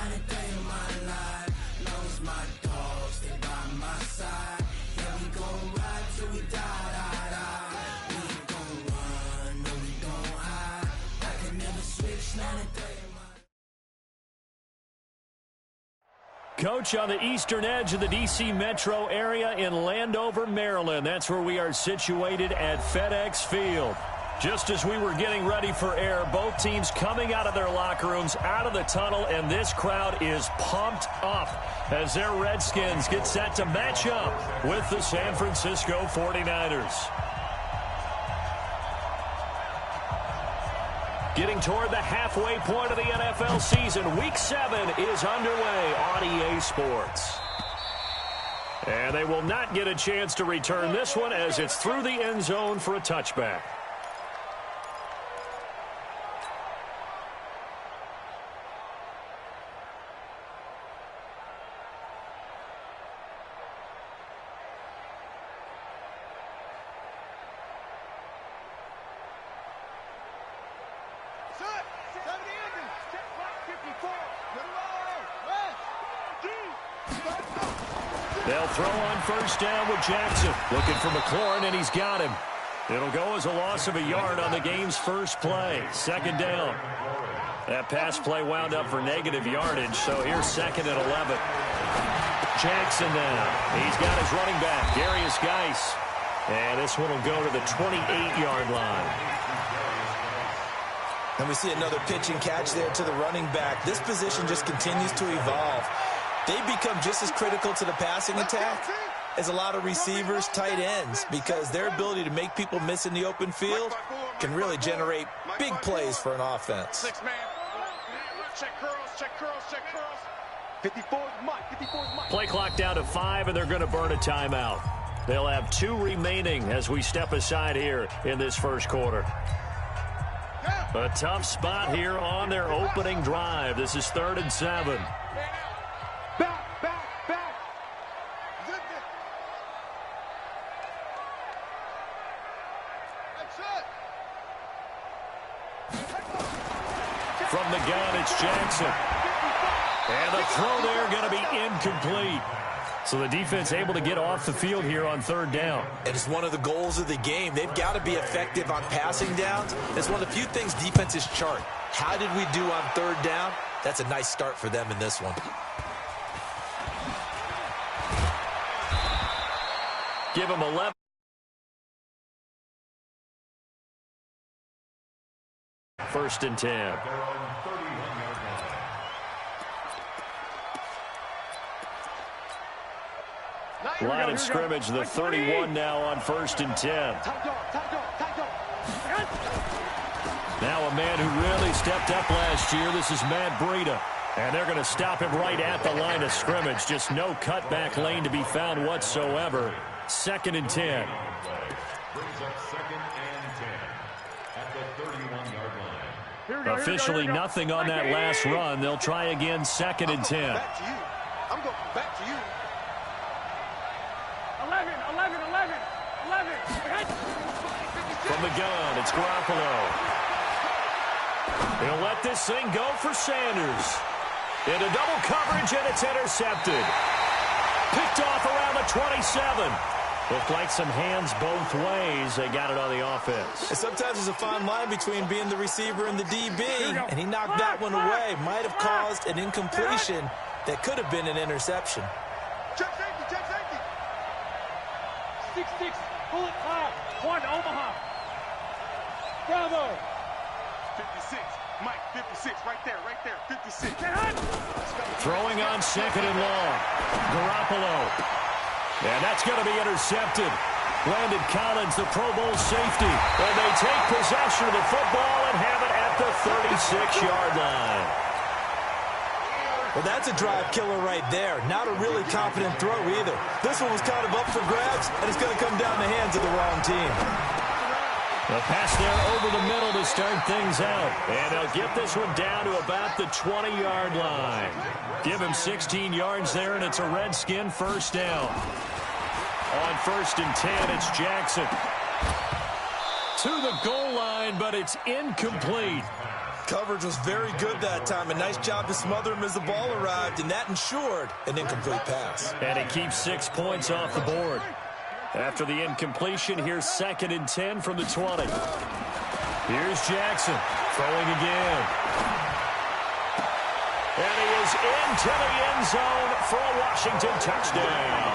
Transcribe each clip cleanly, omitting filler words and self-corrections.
not a day in my life. Long as my dogs, they by my side. Yeah, we gon' ride till we die. We ain't gon' run, no, we gon' hide. I can never switch, not a day in my life. Coach, on the eastern edge of the D.C. metro area in Landover, Maryland. That's where we are situated at FedEx Field. Just as we were getting ready for air, both teams coming out of their locker rooms, out of the tunnel, and this crowd is pumped up as their Redskins get set to match up with the San Francisco 49ers. Getting toward the halfway point of the NFL season, Week 7 is underway on EA Sports. And they will not get a chance to return this one as it's through the end zone for a touchback. They'll throw on first down with Jackson. Looking for McLaurin, and he's got him. It'll go as a loss of a yard on the game's first play. Second down. That pass play wound up for negative yardage, so here's second and 11. Jackson now. He's got his running back, Darius Geis. And this one will go to the 28-yard line. And we see another pitch and catch there to the running back. This position just continues to evolve. They become just as critical to the passing attack as a lot of receivers, tight ends, because their ability to make people miss in the open field can really generate big plays for an offense. 6 man. Check curls, check curls, check curls. 54's Mike, 54's Mike. Play clock down to 5, and they're going to burn a timeout. They'll have 2 remaining as we step aside here in this first quarter. A tough spot here on their opening drive. This is 3rd and 7. From the gun, it's Jackson. And the throw there going to be incomplete. So the defense able to get off the field here on 3rd down. And it's one of the goals of the game. They've got to be effective on passing downs. It's one of the few things defenses chart. How did we do on 3rd down? That's a nice start for them in this one. Give them 11. First and 10. Line of scrimmage, the 31 now on 1st and 10. Now a man who really stepped up last year. This is Matt Breida. And they're going to stop him right at the line of scrimmage. Just no cutback lane to be found whatsoever. 2nd and 10. Officially nothing on that last run. They'll try again, 2nd and 10. I'm going back to you. 11. From the gun, it's Garoppolo. He'll let this thing go for Sanders. Into double coverage, and it's intercepted. Picked off around the 27. Looked like some hands both ways. They got it on the offense. And sometimes there's a fine line between being the receiver and the DB, and he knocked that one away. Might have caused an incompletion that could have been an interception. Check safety, check safety. 6-6, bullet time. 1, Omaha. Bravo. 56, Mike, 56, right there, 56. Throwing on 2nd and long. Garoppolo. And that's going to be intercepted. Landon Collins, the Pro Bowl safety. And they take possession of the football and have it at the 36-yard line. Well, that's a drive killer right there. Not a really confident throw either. This one was kind of up for grabs, and it's going to come down the hands of the wrong team. The pass there over the middle to start things out. And they'll get this one down to about the 20-yard line. Give him 16 yards there, and it's a Redskin first down. On 1st and 10, it's Jackson. To the goal line, but it's incomplete. coverage was very good that time. A nice job to smother him as the ball arrived, and that ensured an incomplete pass. And it keeps 6 points off the board. After the incompletion, here's 2nd and 10 from the 20. Here's Jackson throwing again. And he is into the end zone for a Washington touchdown.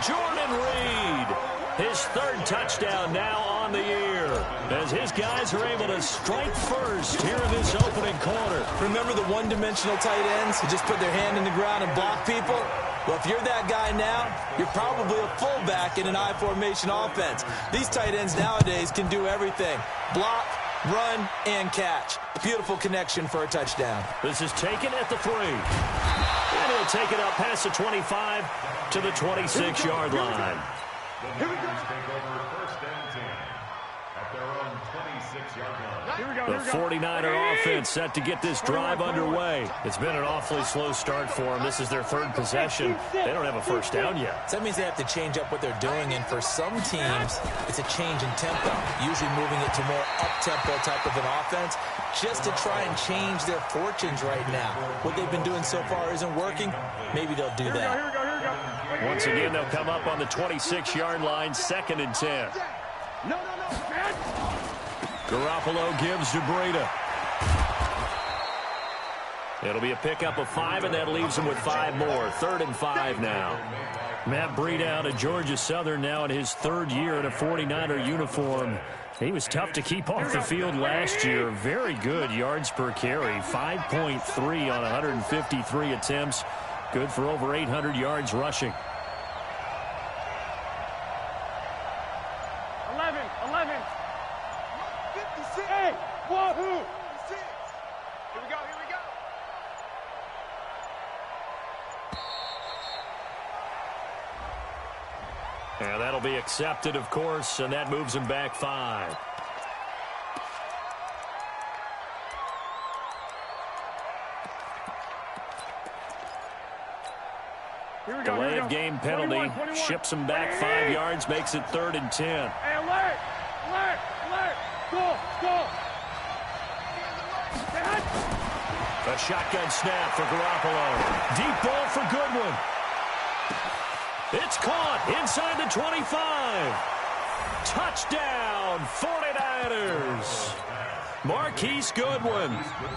Jordan Reed, his 3rd touchdown now on the year, as his guys are able to strike first here in this opening quarter. Remember the one-dimensional tight ends who just put their hand in the ground and block people? Well, if you're that guy now, you're probably a fullback in an I-formation offense. These tight ends nowadays can do everything. Block, run, and catch. Beautiful connection for a touchdown. This is taken at the 3. And he'll take it up past the 25 to the 26-yard line. Here we go. The 49er offense set to get this drive underway. It's been an awfully slow start for them. This is their 3rd possession. They don't have a first down yet. So that means they have to change up what they're doing, and for some teams, it's a change in tempo, usually moving it to more up-tempo type of an offense, just to try and change their fortunes right now. What they've been doing so far isn't working. Maybe they'll do that. Here we go. Once again, they'll come up on the 26-yard line, 2nd and 10. No, man. Garoppolo gives to Breida. It'll be a pickup of 5, and that leaves him with 5 more. 3rd and 5 now. Matt Breida out of Georgia Southern now in his 3rd year in a 49er uniform. He was tough to keep off the field last year. Very good yards per carry. 5.3 on 153 attempts. Good for over 800 yards rushing. 11. 56. Hey, wahoo. 56. Here we go. And that'll be accepted, of course, and that moves him back 5. Delay of game penalty. 21. Ships him back 5 yards, makes it 3rd and 10. Hey, alert. Go. A shotgun snap for Garoppolo. Deep ball for Goodwin. It's caught inside the 25. Touchdown, 49ers. Marquise Goodwin,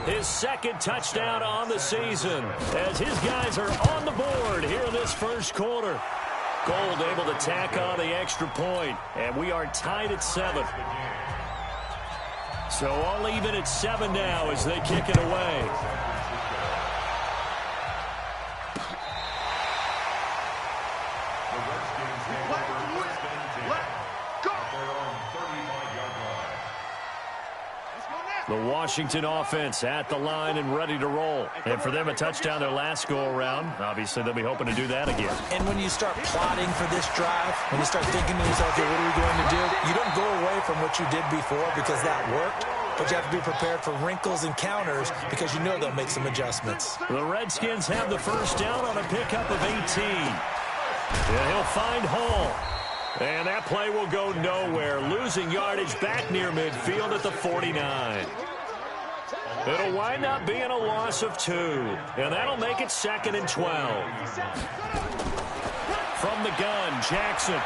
his 2nd touchdown on the season, as his guys are on the board here in this 1st quarter. Gold able to tack on the extra point, and we are tied at 7. So all even at 7 now as they kick it away. The Washington offense at the line and ready to roll. And for them, a touchdown their last go-around. Obviously, they'll be hoping to do that again. And when you start plotting for this drive, when you start thinking to yourself, okay, what are we going to do? You don't go away from what you did before because that worked, but you have to be prepared for wrinkles and counters because you know they'll make some adjustments. The Redskins have the first down on a pickup of 18. And he'll find Hall. And that play will go nowhere, losing yardage back near midfield at the 49. It'll wind up being a loss of 2, and that'll make it 2nd and 12. From the gun, Jackson.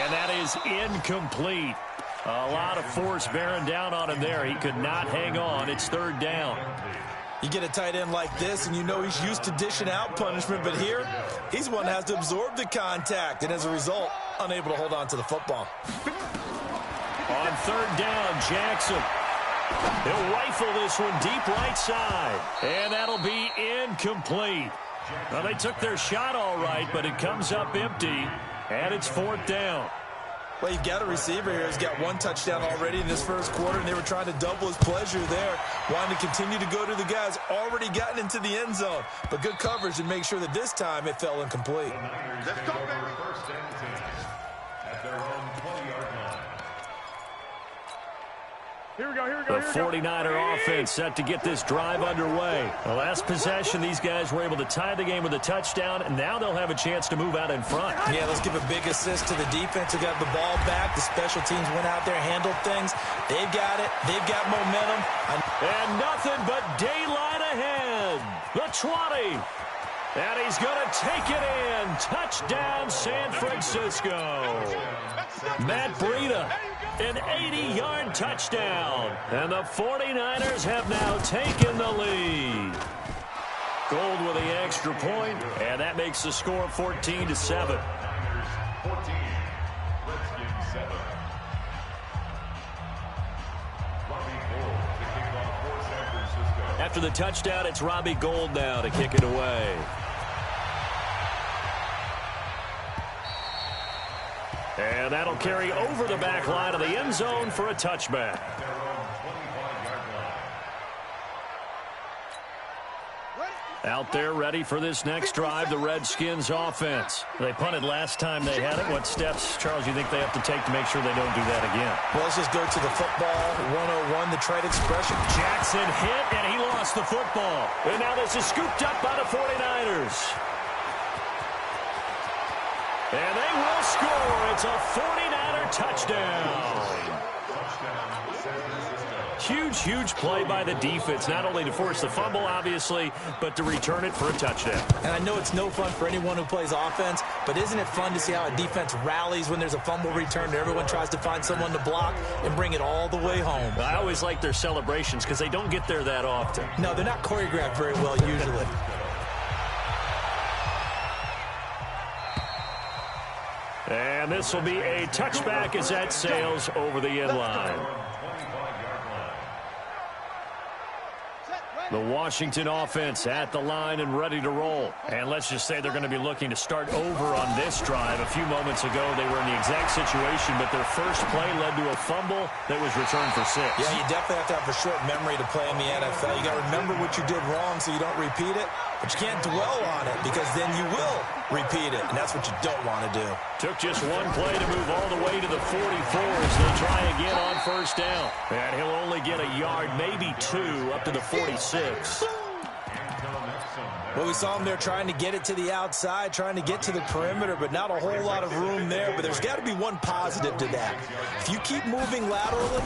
And that is incomplete. A lot of force bearing down on him there. He could not hang on. It's 3rd down. You get a tight end like this, and you know he's used to dishing out punishment, but here, he's one that has to absorb the contact, and as a result, unable to hold on to the football. On 3rd down, Jackson. He'll rifle this one deep right side, and that'll be incomplete. Well, they took their shot all right, but it comes up empty, and it's 4th down. Well, you've got a receiver here who's got 1 touchdown already in this 1st quarter, and they were trying to double his pleasure there, wanting to continue to go to the guys already gotten into the end zone. But good coverage to make sure that this time it fell incomplete. Let's go, baby. At their own 20-yard line. Here we go, here we go, The 49er offense set to get this drive underway. The last possession, these guys were able to tie the game with a touchdown, and now they'll have a chance to move out in front. Yeah, let's give a big assist to the defense who got the ball back. The special teams went out there, handled things. They've got it. They've got momentum. And nothing but daylight ahead. The 20. And he's going to take it in. Touchdown, San Francisco. Matt Breida, an 80-yard touchdown. And the 49ers have now taken the lead. Gold with the extra point, and that makes the score 14-7. After the touchdown, it's Robbie Gould now to kick it away. And that'll carry over the back line of the end zone for a touchback. Out there ready for this next drive, the Redskins offense. They punted last time they had it. What steps, Charles, you think they have to take to make sure they don't do that again? Well, let's just go to the football 101, the trade expression. Jackson hit, and he lost the football. And now this is scooped up by the 49ers. And they will score. It's a 49er touchdown. Huge, huge play by the defense, not only to force the fumble, obviously, but to return it for a touchdown. And I know it's no fun for anyone who plays offense, but isn't it fun to see how a defense rallies when there's a fumble return and everyone tries to find someone to block and bring it all the way home? I always like their celebrations because they don't get there that often. No, they're not choreographed very well usually. And this will be a touchback as that sails over the end line. The Washington offense at the line and ready to roll. And let's just say they're going to be looking to start over on this drive. A few moments ago, they were in the exact situation, but their first play led to a fumble that was returned for 6. Yeah, you definitely have to have a short memory to play in the NFL. You got to remember what you did wrong so you don't repeat it, but you can't dwell on it because then you will repeat it, and that's what you don't want to do. Took just one play to move all the way to the 44 as they try again on first down. And he'll only get a yard, maybe 2, up to the 46. Well, we saw him there trying to get it to the outside, trying to get to the perimeter, but not a whole lot of room there. But there's got to be one positive to that. If you keep moving laterally,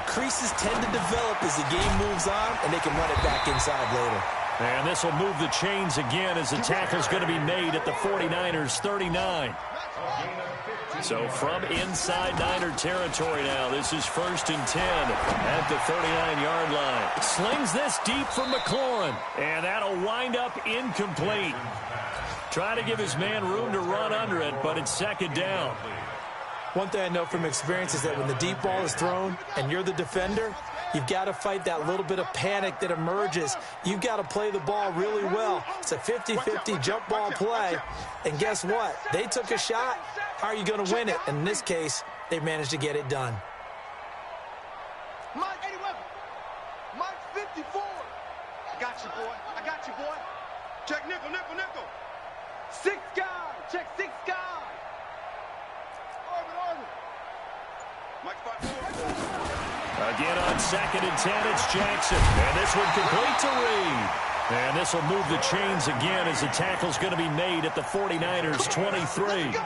creases tend to develop as the game moves on, and they can run it back inside later. And this will move the chains again as the tackle's going to be made at the 49ers 39. So from inside Niner territory now, this is 1st and 10 at the 39-yard line. Slings this deep from McLaurin, and that'll wind up incomplete. Trying to give his man room to run under it, but it's 2nd down. One thing I know from experience is that when the deep ball is thrown and you're the defender, you've got to fight that little bit of panic that emerges. You've got to play the ball really well. It's a 50-50 jump ball play. And guess what? They took a shot. How are you going to win it? And in this case, they managed to get it done. Mike 81. Mike 54. I got you, boy. I got you, boy. Check nickel, nickel, nickel. 6 guys. Check 6 guys. Orbit. Mike 54. Again on 2nd and 10, it's Jackson. And this one complete to Reed. And this will move the chains again as the tackle's going to be made at the 49ers 23.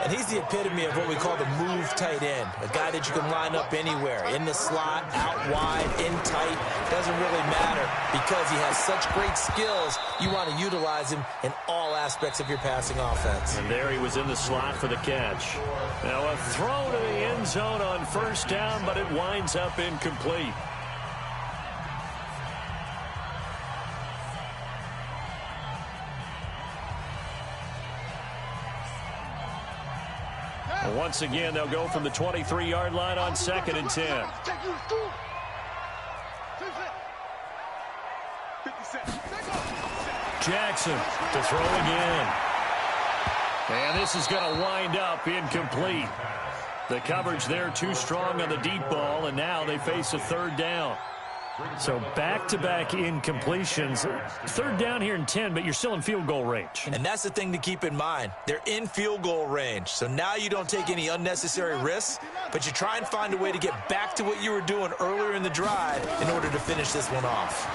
And he's the epitome of what we call the move tight end, a guy that you can line up anywhere, in the slot, out wide, in tight. Doesn't really matter because he has such great skills. You want to utilize him in all aspects of your passing offense. And there he was in the slot for the catch. Now a throw to the end zone on 1st down, but it winds up incomplete. Once again, they'll go from the 23-yard line on 2nd and 10. Jackson to throw again. And this is going to wind up incomplete. The coverage there too strong on the deep ball, and now they face a 3rd down. So back-to-back incompletions. Third down here and 10, but you're still in field goal range. And that's the thing to keep in mind. They're in field goal range. So now you don't take any unnecessary risks, but you try and find a way to get back to what you were doing earlier in the drive in order to finish this one off.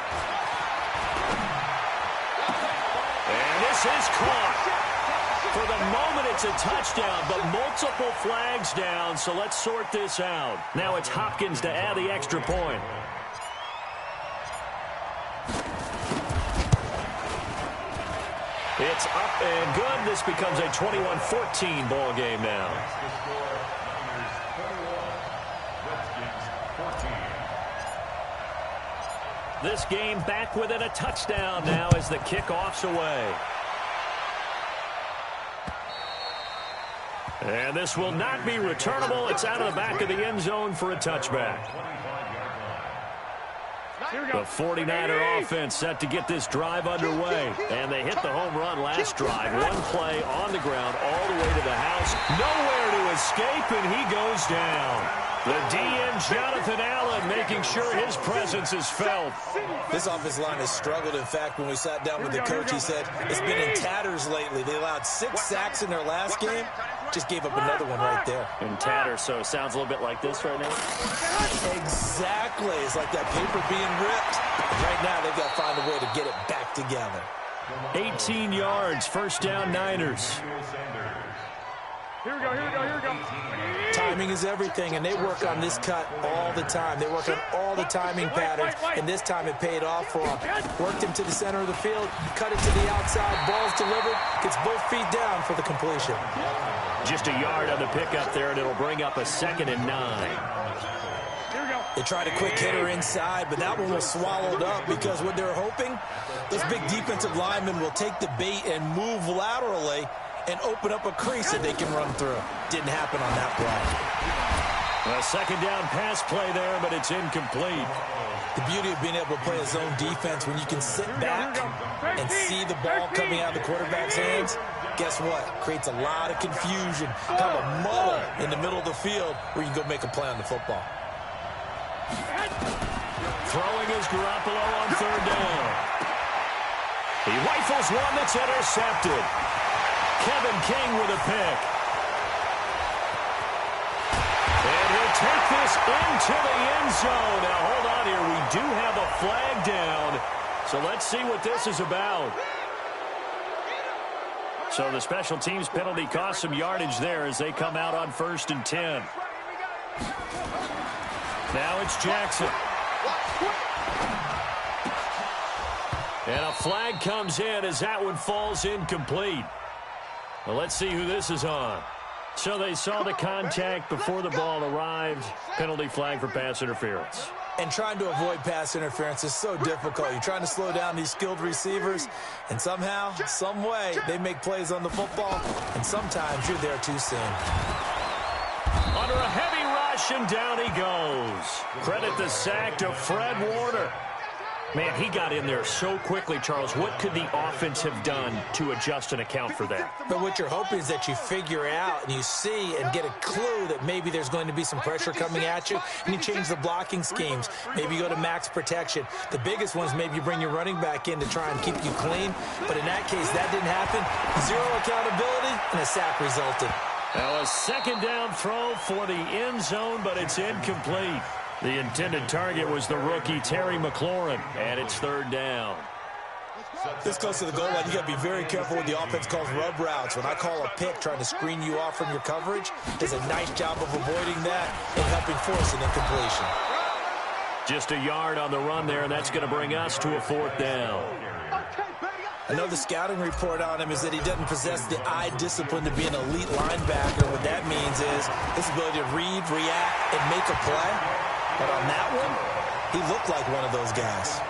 And this is caught. For the moment, it's a touchdown, but multiple flags down, so let's sort this out. Now it's Hopkins to add the extra point. It's up and good. This becomes a 21-14 ball game now. This game back within a touchdown now as the kickoff's away. And this will not be returnable. It's out of the back of the end zone for a touchback. The 49er offense set to get this drive underway. And they hit the home run last drive. One play on the ground all the way to the house. Nowhere to escape, and he goes down. The DN, Jonathan Allen, making sure his presence is felt. This offensive line has struggled. In fact, when we sat down with the coach, he said it's been in tatters lately. They allowed 6 sacks in their last game. Just gave up another one right there. In tatters, so it sounds a little bit like this right now. Exactly. It's like that paper being ripped. And right now, they've got to find a way to get it back together. 18 yards, first down Niners. Here we go. Timing is everything, and they work on this cut all the time. They work on all the timing patterns, and this time it paid off for them. Worked him to the center of the field, cut it to the outside, ball's delivered, gets both feet down for the completion. Just a yard on the pickup there, and it'll bring up a 2nd and 9. They tried a quick hitter inside, but that one was swallowed up because what they're hoping, those big defensive linemen will take the bait and move laterally and open up a crease that they can run through. Didn't happen on that play. A 2nd down pass play there, but it's incomplete. The beauty of being able to play a zone defense when you can sit back and see the ball coming out of the quarterback's hands, guess what? Creates a lot of confusion, kind of a muddle in the middle of the field where you can go make a play on the football. Throwing is Garoppolo on 3rd down. He rifles one that's intercepted. Kevin King with a pick. And he'll take this into the end zone. Now, hold on here. We do have a flag down. So let's see what this is about. So the special teams penalty cost some yardage there as they come out on 1st and 10. Now it's Jackson. And a flag comes in as that one falls incomplete. Well, let's see who this is on. So they saw the contact before the ball arrived. Penalty flag for pass interference. And trying to avoid pass interference is so difficult. You're trying to slow down these skilled receivers, and somehow, some way, they make plays on the football, and sometimes you're there too soon. Under a heavy rush, and down he goes. Credit the sack to Fred Warner. Man, he got in there so quickly, Charles. What could the offense have done to adjust and account for that? But what you're hoping is that you figure out and you see and get a clue that maybe there's going to be some pressure coming at you, and you change the blocking schemes. Maybe you go to max protection. The biggest one is maybe you bring your running back in to try and keep you clean. But in that case, that didn't happen. 0 accountability, and a sack resulted. Now a 2nd down throw for the end zone, but it's incomplete. The intended target was the rookie Terry McLaurin, and it's 3rd down. This close to the goal line, you got to be very careful with the offense calls rub routes. When I call a pick trying to screen you off from your coverage, does a nice job of avoiding that and helping force an incompletion. Just a yard on the run there, and that's going to bring us to a 4th down. I know the scouting report on him is that he doesn't possess the eye discipline to be an elite linebacker. What that means is his ability to read, react, and make a play. But on that one, he looked like one of those guys.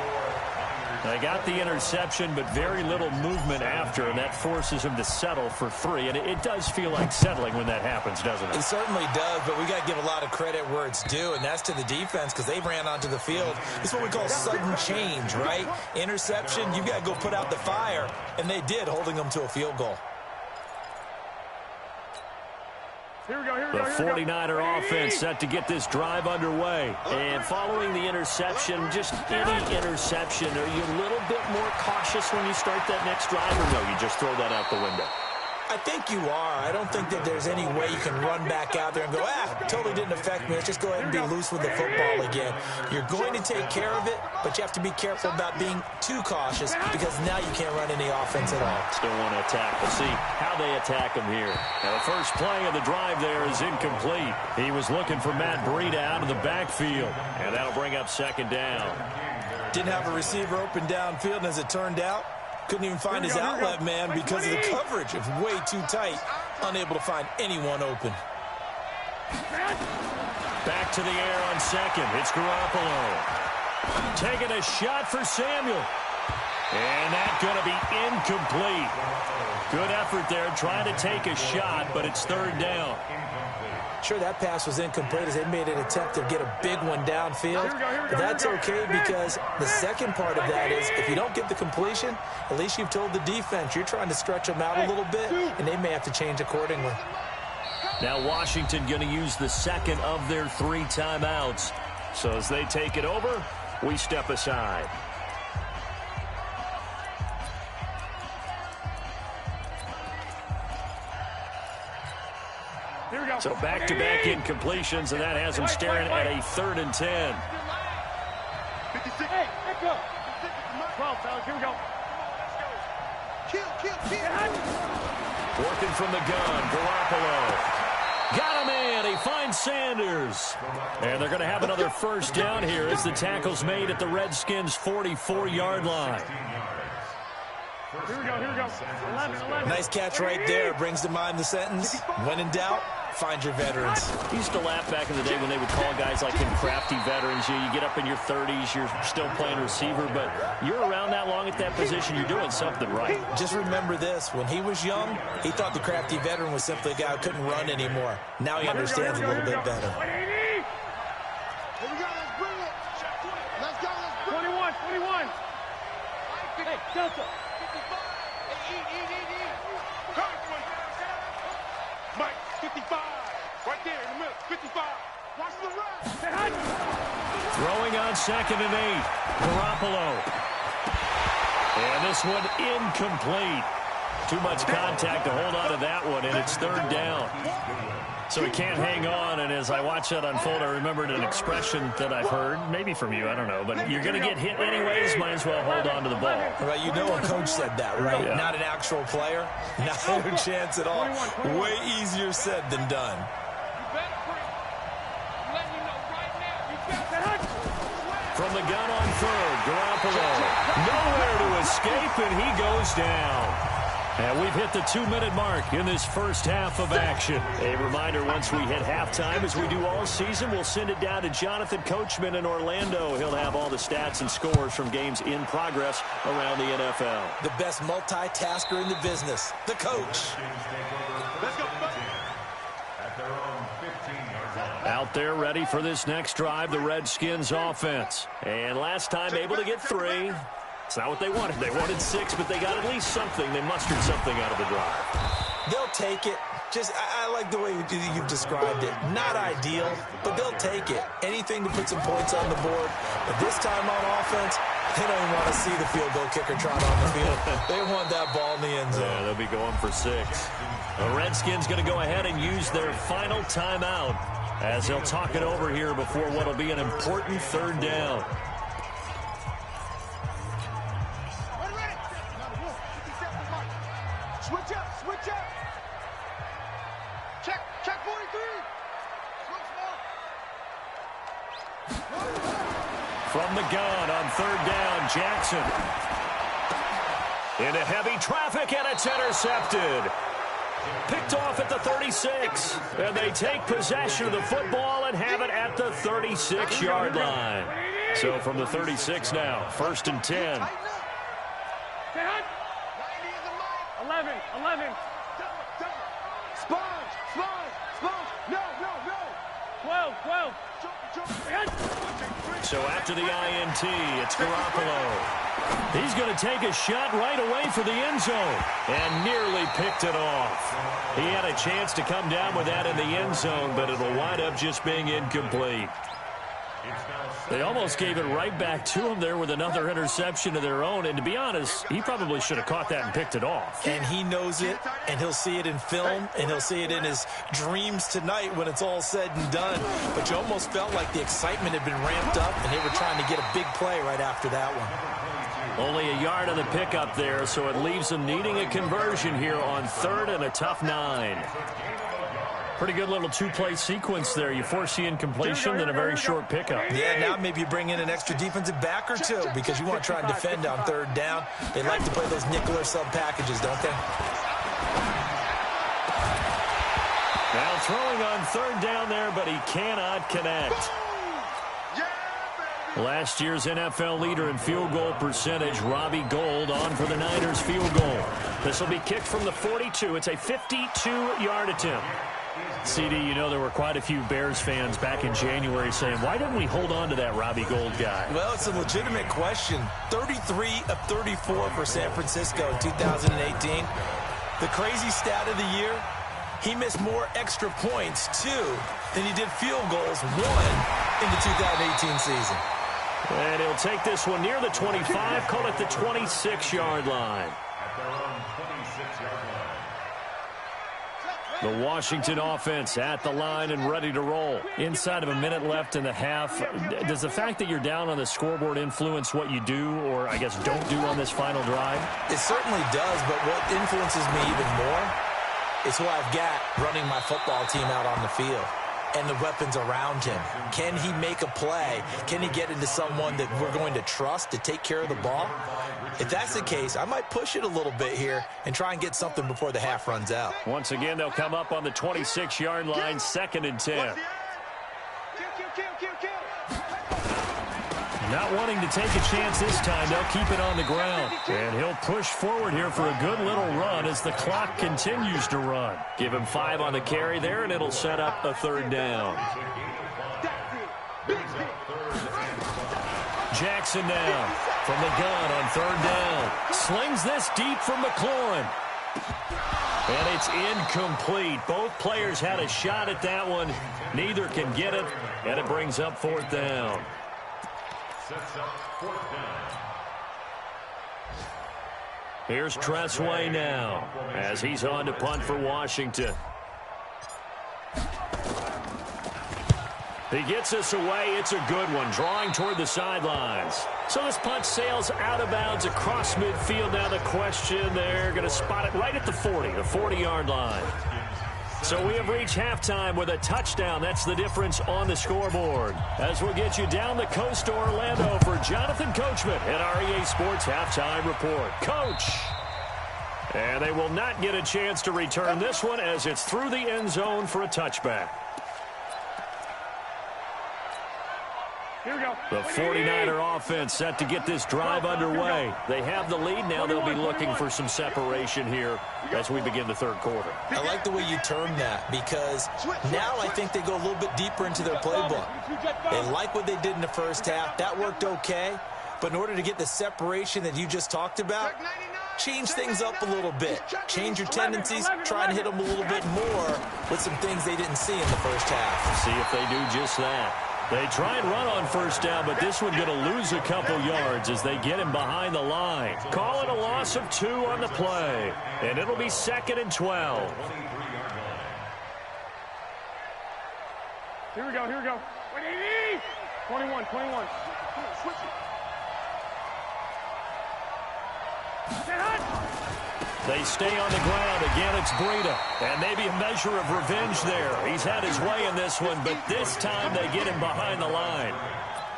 They got the interception, but very little movement after, and that forces him to settle for 3. And it does feel like settling when that happens, doesn't it? It certainly does, but we got to give a lot of credit where it's due, and that's to the defense because they ran onto the field. It's what we call sudden change, right? Interception, you got to go put out the fire, and they did, holding them to a field goal. The 49er offense set to get this drive underway. And following the interception, just any interception, are you a little bit more cautious when you start that next drive, or no, you just throw that out the window? I think you are. I don't think that there's any way you can run back out there and go, totally didn't affect me. Let's just go ahead and be loose with the football again. You're going to take care of it, but you have to be careful about being too cautious because now you can't run any offense at all. Still want to attack. We'll see how they attack him here. Now, the first play of the drive there is incomplete. He was looking for Matt Breida out of the backfield, and that'll bring up second down. Didn't have a receiver open downfield, and as it turned out, couldn't even find his outlet man because of the coverage. It's way too tight. Unable to find anyone open. Back to the air on second. It's Garoppolo. Taking a shot for Samuel. And that's going to be incomplete. Good effort there trying to take a shot, but it's third down. Sure, that pass was incomplete as they made an attempt to get a big one downfield. But that's okay because the second part of that is if you don't get the completion, at least you've told the defense you're trying to stretch them out a little bit, and they may have to change accordingly. Now Washington going to use the second of their 3 timeouts. So as they take it over, we step aside. So back-to-back incompletions, and that has them staring at a 3rd and 10. Hey, let's go. 12, fellas, here we go. Kill. Working from the gun, Garoppolo. Got him in. He finds Sanders. And they're going to have another first down here as the tackle's made at the Redskins' 44-yard line. Here we go. 11. Nice catch right there. Brings to mind the sentence, when in doubt, find your veterans. I used to laugh back in the day when they would call guys like him crafty veterans. You get up in your 30s, you're still playing receiver, but you're around that long at that position, you're doing something right. Just remember this. When he was young, he thought the crafty veteran was simply a guy who couldn't run anymore. Now he understands a little bit better. Here we go. Let's bring it. Let's go. 21. Hey, Delta. Mike, 55. Right there in the middle. 55. Watch the run. Throwing on 2nd and 8. Garoppolo. And this one incomplete. Too much contact to hold on to that one, and it's 3rd down. So he can't hang on, and as I watch that unfold, I remembered an expression that I've heard, maybe from you, I don't know, but you're going to get hit anyways, might as well hold on to the ball. Right, you know a coach said that, right? Yeah. Not an actual player. Not a chance at all. Way easier said than done. From the gun on 3rd, Garoppolo. Nowhere to escape, and he goes down. And we've hit the 2-minute mark in this first half of action. A reminder, once we hit halftime, as we do all season, we'll send it down to Jonathan Coachman in Orlando. He'll have all the stats and scores from games in progress around the NFL. The best multitasker in the business, the coach. Let's go. Out there ready for this next drive, the Redskins offense. And last time able to get 3. It's not what they wanted. They wanted 6, but they got at least something. They mustered something out of the drive. They'll take it. I like the way you've described it. Not ideal, but they'll take it. Anything to put some points on the board. But this time on offense, they don't even want to see the field goal kicker trot on the field. They want that ball in the end zone. Yeah, they'll be going for 6. The Redskins going to go ahead and use their final timeout as they'll talk it over here before what will be an important 3rd down. Switch up. Check 43. From the gun on 3rd down, Jackson. Into heavy traffic, and it's intercepted. Picked off at the 36. And they take possession of the football and have it at the 36-yard line. So from the 36 now, 1st and 10. 11. Sponge. No. 12. So after the INT, it's Garoppolo. He's going to take a shot right away for the end zone and nearly picked it off. He had a chance to come down with that in the end zone, but it'll wind up just being incomplete. They almost gave it right back to him there with another interception of their own. And to be honest, he probably should have caught that and picked it off. And he knows it, and he'll see it in film, and he'll see it in his dreams tonight when it's all said and done. But you almost felt like the excitement had been ramped up, and they were trying to get a big play right after that one. Only a yard on the pickup there, so it leaves them needing a conversion here on 3rd and a tough 9. Pretty good little two-play sequence there. You force the incompletion, then a very short pickup. Yeah, now maybe you bring in an extra defensive back or two because you want to try and defend on 3rd down. They like to play those nickel or sub packages, don't they? Now throwing on 3rd down there, but he cannot connect. Last year's NFL leader in field goal percentage, Robbie Gould, on for the Niners field goal. This will be kicked from the 42. It's a 52-yard attempt. CD, you know there were quite a few Bears fans back in January saying, why didn't we hold on to that Robbie Gould guy? Well, it's a legitimate question. 33 of 34 for San Francisco in 2018. The crazy stat of the year, he missed more extra points, 2, than he did field goals, 1, in the 2018 season. And he'll take this one near the 25, call it the 26-yard line. The Washington offense at the line and ready to roll. Inside of a minute left in the half, does the fact that you're down on the scoreboard influence what you do or, I guess, don't do on this final drive? It certainly does, but what influences me even more is who I've got running my football team out on the field and the weapons around him. Can he make a play? Can he get into someone that we're going to trust to take care of the ball? If that's the case, I might push it a little bit here and try and get something before the half runs out. Once again, they'll come up on the 26-yard line, 2nd and 10. Not wanting to take a chance this time, they'll keep it on the ground. And he'll push forward here for a good little run as the clock continues to run. Give him 5 on the carry there, and it'll set up a 3rd down. Jackson now from the gun on 3rd down. Slings this deep from McLaurin. And it's incomplete. Both players had a shot at that one. Neither can get it, and it brings up 4th down. Here's Tressway now as he's on to punt for Washington. He gets us away. It's a good one, drawing toward the sidelines. So this punt sails out of bounds across midfield. Now the question, they're going to spot it right at the 40, the 40-yard line. So we have reached halftime with a touchdown. That's the difference on the scoreboard. As we'll get you down the coast to Orlando for Jonathan Coachman at our EA Sports Halftime Report. Coach! And they will not get a chance to return this one as it's through the end zone for a touchback. Here we go. The 49er offense set to get this drive underway. They have the lead. Now they'll be looking for some separation here as we begin the 3rd quarter. I like the way you term that because now I think they go a little bit deeper into their playbook. They like what they did in the first half. That worked okay. But in order to get the separation that you just talked about, change things up a little bit. Change your tendencies. Try and hit them a little bit more with some things they didn't see in the first half. See if they do just that. They try and run on 1st down, but this one going to lose a couple yards as they get him behind the line. Call it a loss of 2 on the play, and it'll be 2nd and 12. Here we go, here we go. 21. Switch it. They stay on the ground. Again, it's Breida. And maybe a measure of revenge there. He's had his way in this one, but this time they get him behind the line.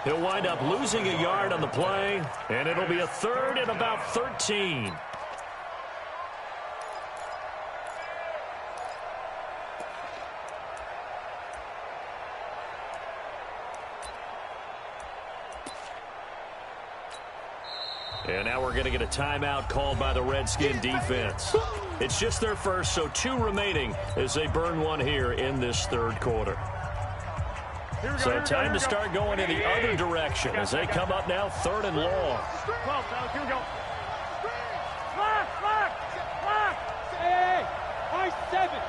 He'll wind up losing a yard on the play, and it'll be a 3rd and about 13. And now we're going to get a timeout called by the Redskin defense. It's just their first, so 2 remaining as they burn one here in this 3rd quarter. So time to start going in the other direction as they come up now 3rd and long. 12, here we go. Lock. Hey, 7.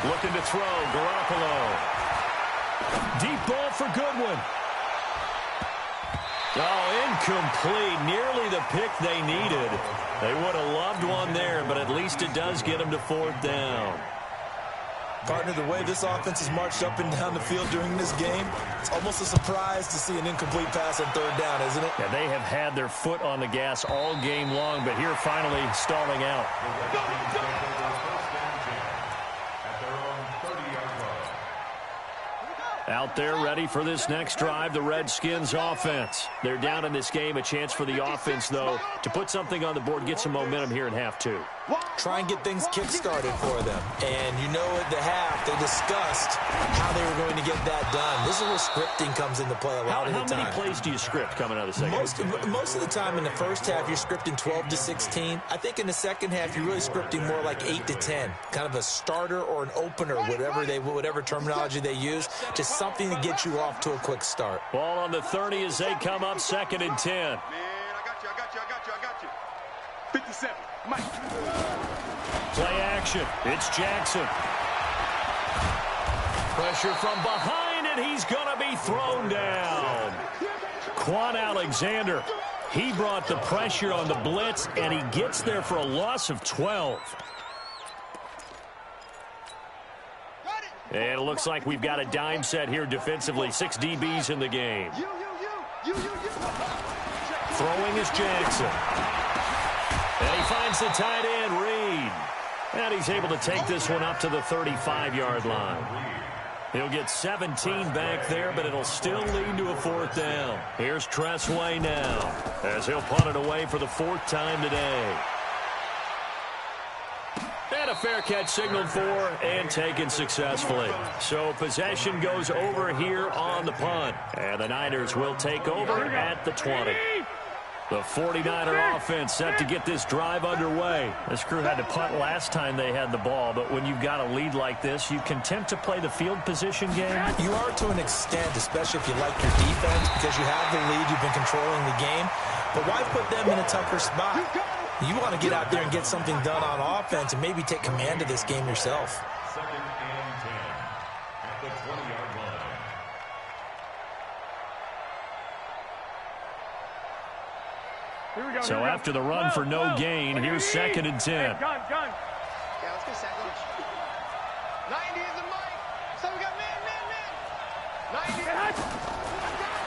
Looking to throw, Garoppolo. Deep ball for Goodwin. Oh, incomplete. Nearly the pick they needed. They would have loved one there, but at least it does get them to 4th down. Partner, the way this offense has marched up and down the field during this game, it's almost a surprise to see an incomplete pass on 3rd down, isn't it? Yeah, they have had their foot on the gas all game long, but here finally stalling out. Out there ready for this next drive, the Redskins offense. They're down in this game. A chance for the offense, though, to put something on the board, get some momentum here in half 2. Try and get things kick-started for them. And you know at the half, they discussed how they were going to get that done. This is where scripting comes into play a lot of the time. How many plays do you script coming out of the second? Most of the time in the first half, you're scripting 12 to 16. I think in the second half, you're really scripting more like 8 to 10. Kind of a starter or an opener, whatever terminology they use, just something to get you off to a quick start. Ball on the 30 as they come up 2nd and 10. Man, I got you. 57. Mike. Play action. It's Jackson. Pressure from behind, and he's going to be thrown down. Quan Alexander, he brought the pressure on the blitz, and he gets there for a loss of 12. And it looks like we've got a dime set here defensively. 6 DBs in the game. Throwing is Jackson. And he finds the tight end, Reed. And he's able to take this one up to the 35-yard line. He'll get 17 back there, but it'll still lead to a 4th down. Here's Tressway now, as he'll punt it away for the 4th time today. And a fair catch signaled for and taken successfully. So possession goes over here on the punt. And the Niners will take over at the 20. The 49er offense set to get this drive underway. This crew had to punt last time they had the ball, but when you've got a lead like this, you can tempt to play the field position game. You are to an extent, especially if you like your defense, because you have the lead, you've been controlling the game. But why put them in a tougher spot? You want to get out there and get something done on offense and maybe take command of this game yourself. 2nd and 10 at the 20-yard line. So after the run for no gain, here's 2nd and 10. Gun. Yeah, let's get second. 90 is the mic. So we got man. 90.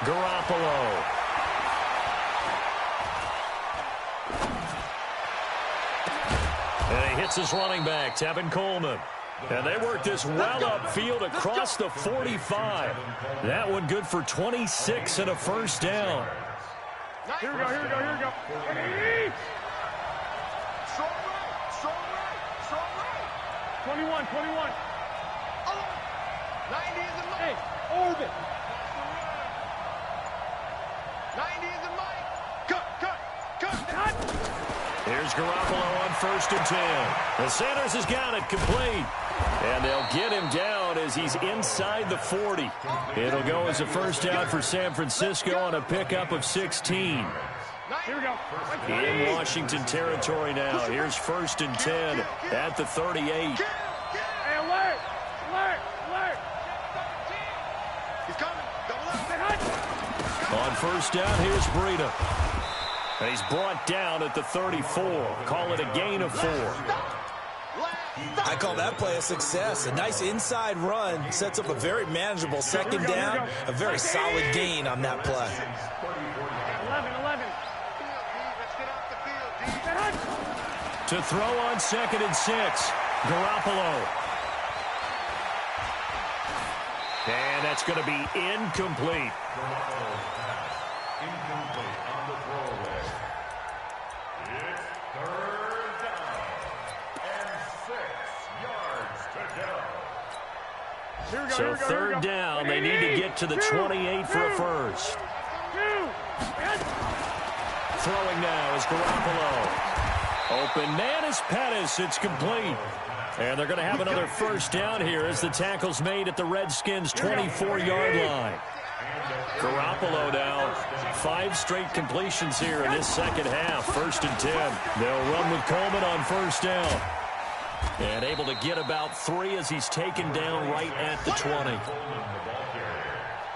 Garoppolo. And he hits his running back, Tevin Coleman. And they work this well upfield across the 45. That one good for 26 and a 1st down. Here we go. Strong right. 21. 90 is the mic. Hey, orbit. 90 is the mic. Cut. Here's Garoppolo on 1st and 10. The Sanders has got it complete. And they'll get him down as he's inside the 40. It'll go as a 1st down for San Francisco on a pickup of 16. Here we go. In Washington territory now. Here's 1st and 10 at the 38. Hey, alert. He's coming. Double up. On 1st down, here's Breida. And he's brought down at the 34. Call it a gain of 4. I call that play a success. A nice inside run sets up a very manageable 2nd down. A very solid gain on that play. 11. Let's get off the field, D. To throw on 2nd and 6. Garoppolo. And that's going to be incomplete. Incomplete on the throwaway. It's 3rd down and 6 yards to go. So 3rd down, they need to get to the 28 for a 1st. Throwing now is Garoppolo. Open man is Pettis. It's complete. And they're going to have another first down here as the tackle's made at the Redskins' 24-yard line. Garoppolo now, 5 straight completions here in this second half. 1st and 10. They'll run with Coleman on first down. And able to get about 3 as he's taken down right at the 20.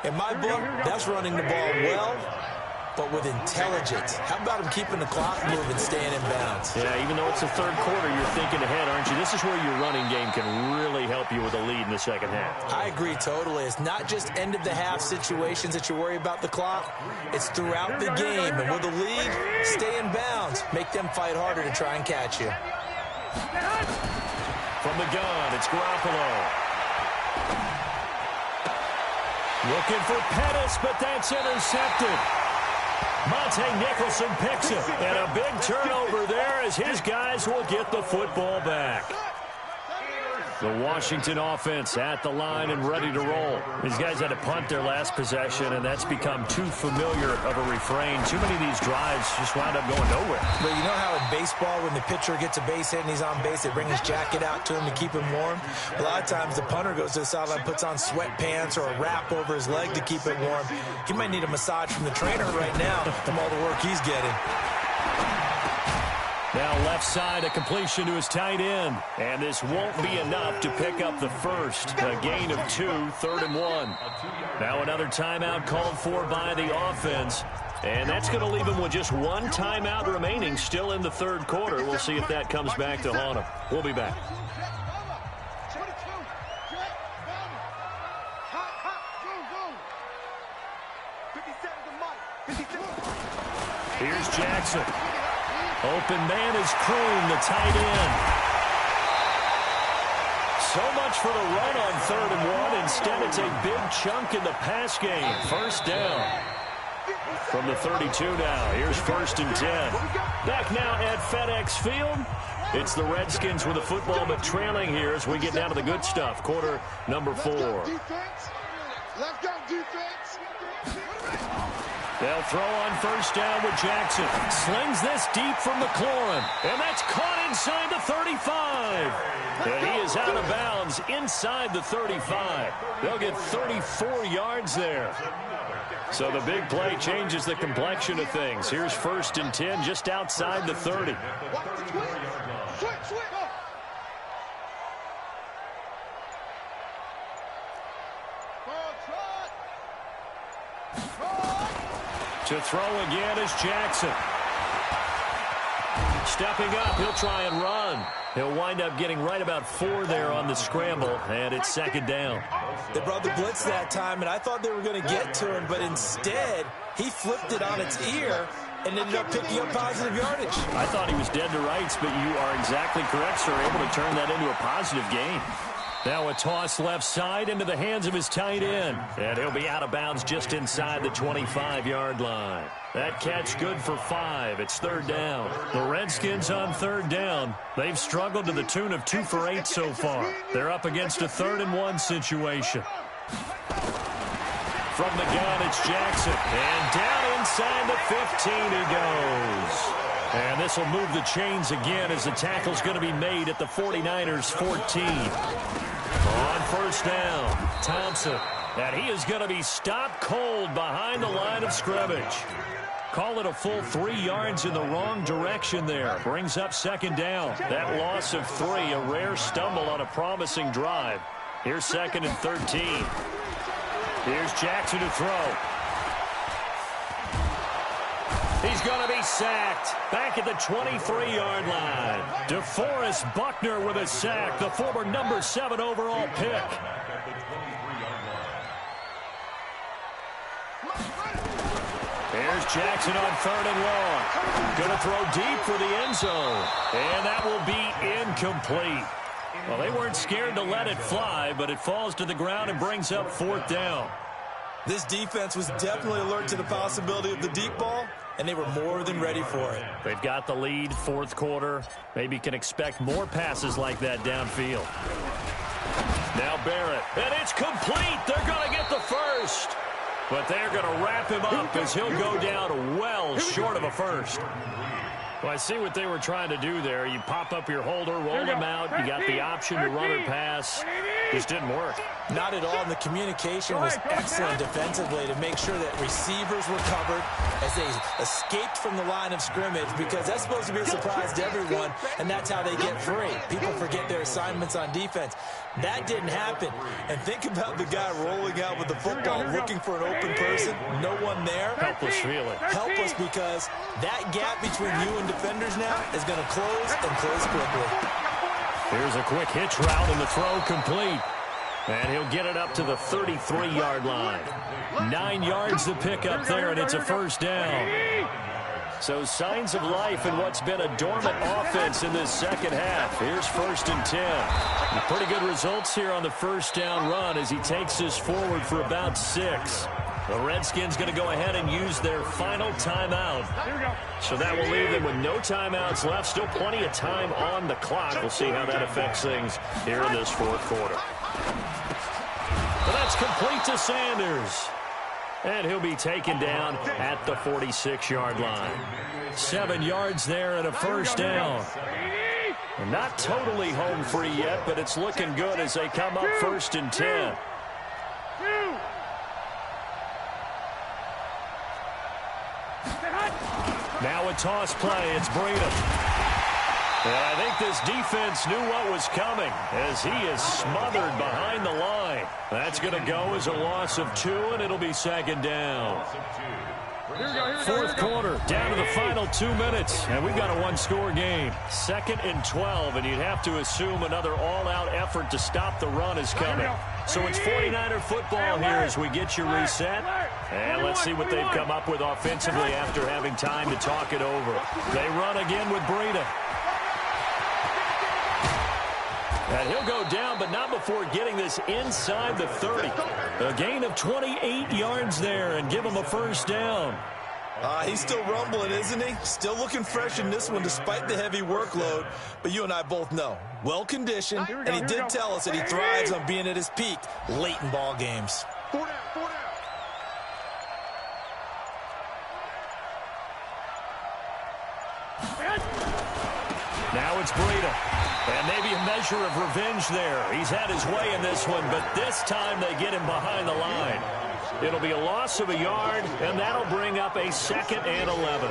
In my book, that's running the ball well, but with intelligence. How about him keeping the clock moving, staying in bounds? Yeah, even though it's the third quarter, you're thinking ahead, aren't you? This is where your running game can really help you with a lead in the second half. I agree totally. It's not just end-of-the-half situations that you worry about the clock. It's throughout the game. And with a lead, stay in bounds. Make them fight harder to try and catch you. From the gun, it's Garoppolo. Looking for Pettis, but that's intercepted. Monte Nicholson picks it, and a big turnover there as his guys will get the football back. The Washington offense at the line and ready to roll. These guys had to punt their last possession, and that's become too familiar of a refrain. Too many of these drives just wound up going nowhere. But you know how in baseball, when the pitcher gets a base hit and he's on base, they bring his jacket out to him to keep him warm? A lot of times the punter goes to the sideline, puts on sweatpants or a wrap over his leg to keep it warm. He might need a massage from the trainer right now from all the work he's getting. Now left side, a completion to his tight end. And this won't be enough to pick up the first. A gain of 2, 3rd and 1. Now another timeout called for by the offense. And that's going to leave him with just 1 timeout remaining still in the third quarter. We'll see if that comes back to haunt him. We'll be back. Here's Jackson. Open man is Kroon, the tight end. So much for the run on 3rd and 1. Instead, it's a big chunk in the pass game. First down. From the 32 now. Here's 1st and 10. Back now at FedEx Field. It's the Redskins with the football, but trailing here as we get down to the good stuff. Quarter number 4. Let's go, defense. They'll throw on first down with Jackson. Slings this deep from McLaurin. And that's caught inside the 35. And he is out of bounds inside the 35. They'll get 34 yards there. So the big play changes the complexion of things. Here's 1st and 10 just outside the 30. To throw again is Jackson. Stepping up, he'll try and run. He'll wind up getting right about 4 there on the scramble, and it's 2nd down. They brought the blitz that time, and I thought they were going to get to him, but instead, he flipped it on its ear and ended up picking up positive yardage. I thought he was dead to rights, but you are exactly correct, sir. Able to turn that into a positive gain. Now a toss left side into the hands of his tight end. And he'll be out of bounds just inside the 25-yard line. That catch good for 5. It's 3rd down. The Redskins on 3rd down. They've struggled to the tune of 2 for 8 so far. They're up against a 3rd and 1 situation. From the gun, it's Jackson. And down inside the 15 he goes. And this will move the chains again as the tackle's going to be made at the 49ers' 14. On first down, Thompson. And he is going to be stopped cold behind the line of scrimmage. Call it a full 3 yards in the wrong direction there. Brings up 2nd down. That loss of 3, a rare stumble on a promising drive. Here's 2nd and 13. Here's Jackson to throw. He's going to be sacked back at the 23-yard line. DeForest Buckner with a sack, the former number 7 overall pick. Here's Jackson on 3rd and long. Going to throw deep for the end zone. And that will be incomplete. Well, they weren't scared to let it fly, but it falls to the ground and brings up 4th down. This defense was definitely alert to the possibility of the deep ball, and they were more than ready for it. They've got the lead, 4th quarter. Maybe can expect more passes like that downfield. Now Barrett, and it's complete. They're going to get the first. But they're going to wrap him up as he'll go down well short of a first. Well, I see what they were trying to do there. You pop up your holder, roll them out. You got the option to run or pass. Just didn't work. Not at all, and the communication was excellent defensively to make sure that receivers were covered as they escaped from the line of scrimmage, because that's supposed to be a surprise to everyone, and that's how they get free. People forget their assignments on defense. That didn't happen. And think about the guy rolling out with the football, looking for an open person, no one there. Helpless feeling. Helpless, because that gap between you and defenders now is going to close and close quickly. Here's a quick hitch route, and the throw complete. And he'll get it up to the 33-yard line. 9 yards to pick up there, and it's a first down. So signs of life in what's been a dormant offense in this second half. Here's 1st and 10. Pretty good results here on the first down run as he takes this forward for about 6. The Redskins going to go ahead and use their final timeout. So that will leave them with no timeouts left. Still plenty of time on the clock. We'll see how that affects things here in this fourth quarter. But that's complete to Sanders. And he'll be taken down at the 46-yard line. 7 yards there and a first down. And not totally home free yet, but it's looking good as they come up 1st and 10. Now a toss play. It's Breida. And I think this defense knew what was coming as he is smothered behind the line. That's going to go as a loss of 2, and it'll be 2nd down. Fourth quarter, down to the final 2 minutes, and we've got a one-score game. 2nd and 12, and you'd have to assume another all-out effort to stop the run is coming. So it's 49er football here as we get you reset. And let's see what they've come up with offensively after having time to talk it over. They run again with Breida. And he'll go down, but not before getting this inside the 30. A gain of 28 yards there and give him a first down. He's still rumbling, isn't he? Still looking fresh in this one despite the heavy workload. But you and I both know, well-conditioned, and he did tell us that he thrives on being at his peak late in ball games. 4 down, 4 down. Now it's Breida. And maybe a measure of revenge there. He's had his way in this one, but this time they get him behind the line. It'll be a loss of a yard, and that'll bring up a 2nd and 11.